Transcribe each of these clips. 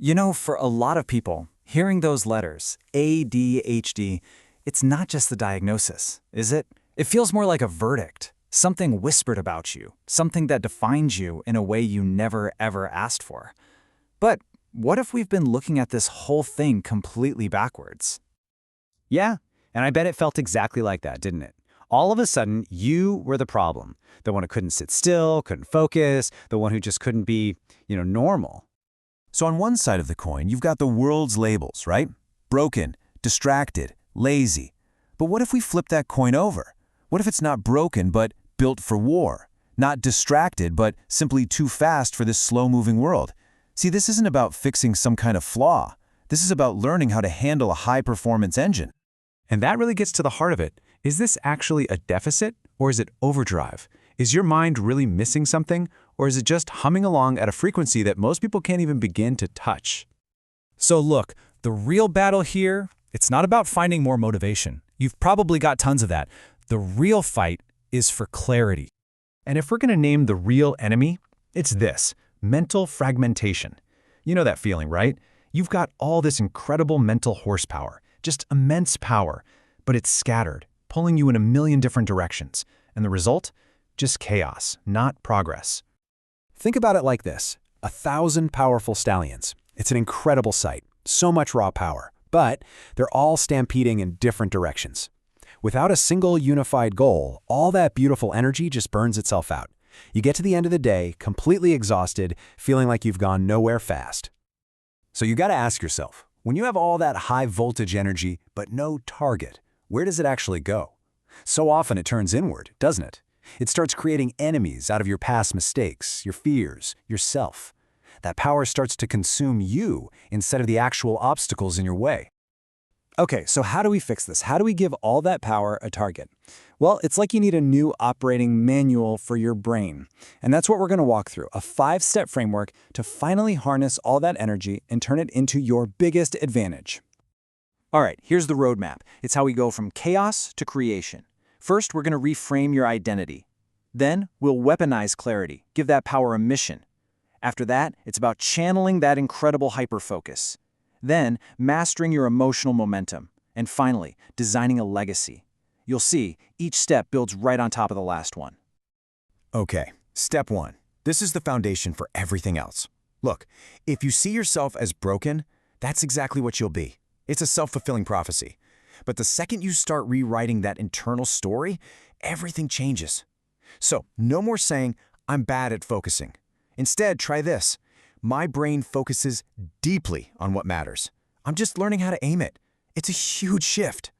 You know, for a lot of people, hearing those letters, ADHD, it's not just the diagnosis, is it? It feels more like a verdict, something whispered about you, something that defines you in a way you never ever asked for. But what if we've been looking at this whole thing completely backwards? Yeah, and I bet it felt exactly like that, didn't it? All of a sudden, you were the problem. The one who couldn't sit still, couldn't focus, the one who just couldn't be, normal. So on one side of the coin, you've got the world's labels, right? Broken, distracted, lazy. But what if we flip that coin over? What if it's not broken, but built for war? Not distracted, but simply too fast for this slow-moving world? See, this isn't about fixing some kind of flaw. This is about learning how to handle a high-performance engine. And that really gets to the heart of it. Is this actually a deficit, or is it overdrive? Is your mind really missing something, or is it just humming along at a frequency that most people can't even begin to touch? So look, the real battle here, it's not about finding more motivation. You've probably got tons of that. The real fight is for clarity. And if we're going to name the real enemy, it's this: mental fragmentation. You know that feeling, right? You've got all this incredible mental horsepower, just immense power, but it's scattered, pulling you in a million different directions. And the result? Just chaos, not progress. Think about it like this: 1,000 powerful stallions. It's an incredible sight, so much raw power, but they're all stampeding in different directions. Without a single unified goal, all that beautiful energy just burns itself out. You get to the end of the day, completely exhausted, feeling like you've gone nowhere fast. So you gotta ask yourself, when you have all that high voltage energy, but no target, where does it actually go? So often it turns inward, doesn't it? It starts creating enemies out of your past mistakes, your fears, yourself. That power starts to consume you instead of the actual obstacles in your way. Okay, so how do we fix this? How do we give all that power a target? Well, it's like you need a new operating manual for your brain. And that's what we're going to walk through, a 5-step framework to finally harness all that energy and turn it into your biggest advantage. All right, here's the roadmap. It's how we go from chaos to creation. First, we're going to reframe your identity. Then, we'll weaponize clarity, give that power a mission. After that, it's about channeling that incredible hyperfocus. Then, mastering your emotional momentum. And finally, designing a legacy. You'll see, each step builds right on top of the last one. Okay, step 1. This is the foundation for everything else. Look, if you see yourself as broken, that's exactly what you'll be. It's a self-fulfilling prophecy. But the second you start rewriting that internal story, everything changes. So, no more saying, I'm bad at focusing. Instead, try this. My brain focuses deeply on what matters. I'm just learning how to aim it. It's a huge shift.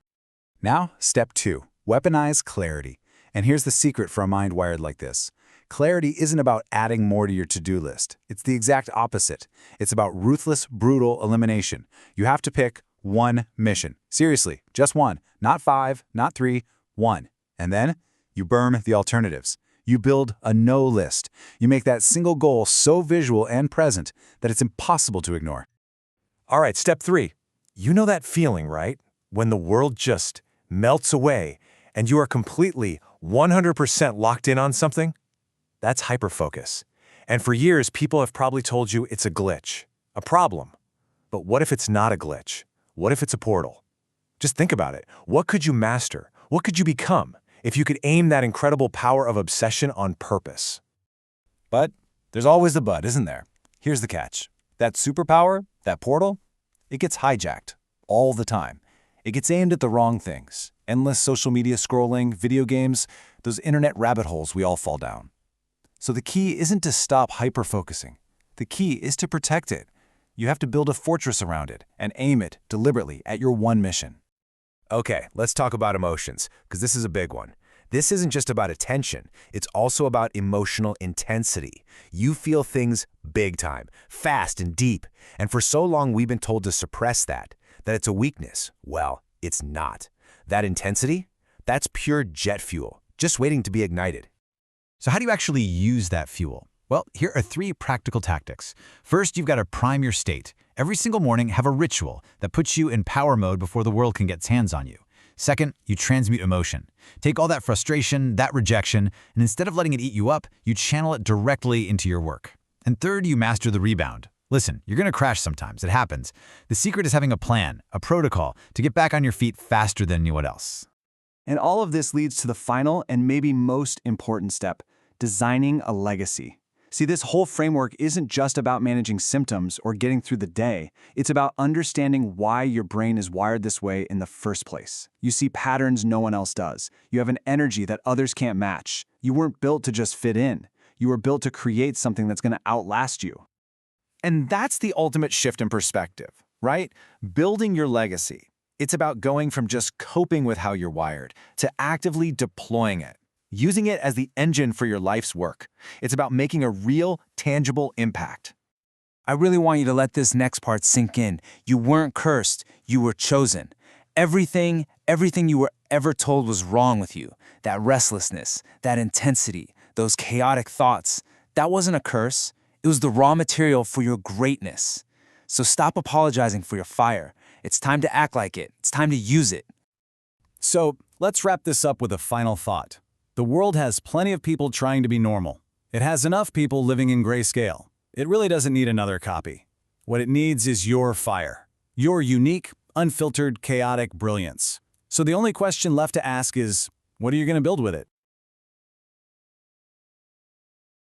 Now, step 2, weaponize clarity. And here's the secret for a mind wired like this. Clarity isn't about adding more to your to-do list. It's the exact opposite. It's about ruthless, brutal elimination. You have to pick one mission. Seriously, just one. Not 5, not 3, 1. And then you burn the alternatives. You build a no list. You make that single goal so visual and present that it's impossible to ignore. All right, step 3. You know that feeling, right? When the world just melts away and you are completely 100% locked in on something? That's hyperfocus. And for years, people have probably told you it's a glitch, a problem. But what if it's not a glitch? What if it's a portal? Just think about it. What could you master? What could you become if you could aim that incredible power of obsession on purpose? But there's always the but, isn't there? Here's the catch. That superpower, that portal, it gets hijacked all the time. It gets aimed at the wrong things. Endless social media scrolling, video games, those internet rabbit holes we all fall down. So the key isn't to stop hyperfocusing. The key is to protect it. You have to build a fortress around it and aim it deliberately at your one mission. Okay, let's talk about emotions, because this is a big one. This isn't just about attention, it's also about emotional intensity. You feel things big time, fast and deep, and for so long we've been told to suppress that it's a weakness. Well, it's not. That intensity, that's pure jet fuel, just waiting to be ignited. So how do you actually use that fuel? Well, here are 3 practical tactics. First, you've got to prime your state. Every single morning, have a ritual that puts you in power mode before the world can get its hands on you. Second, you transmute emotion. Take all that frustration, that rejection, and instead of letting it eat you up, you channel it directly into your work. And third, you master the rebound. Listen, you're going to crash sometimes. It happens. The secret is having a plan, a protocol, to get back on your feet faster than anyone else. And all of this leads to the final and maybe most important step, designing a legacy. See, this whole framework isn't just about managing symptoms or getting through the day. It's about understanding why your brain is wired this way in the first place. You see patterns no one else does. You have an energy that others can't match. You weren't built to just fit in. You were built to create something that's going to outlast you. And that's the ultimate shift in perspective, right? Building your legacy. It's about going from just coping with how you're wired to actively deploying it, using it as the engine for your life's work. It's about making a real, tangible impact. I really want you to let this next part sink in. You weren't cursed, you were chosen. Everything you were ever told was wrong with you. That restlessness, that intensity, those chaotic thoughts, that wasn't a curse. It was the raw material for your greatness. So stop apologizing for your fire. It's time to act like it. It's time to use it. So let's wrap this up with a final thought. The world has plenty of people trying to be normal. It has enough people living in grayscale. It really doesn't need another copy. What it needs is your fire, your unique, unfiltered, chaotic brilliance. So the only question left to ask is, what are you going to build with it?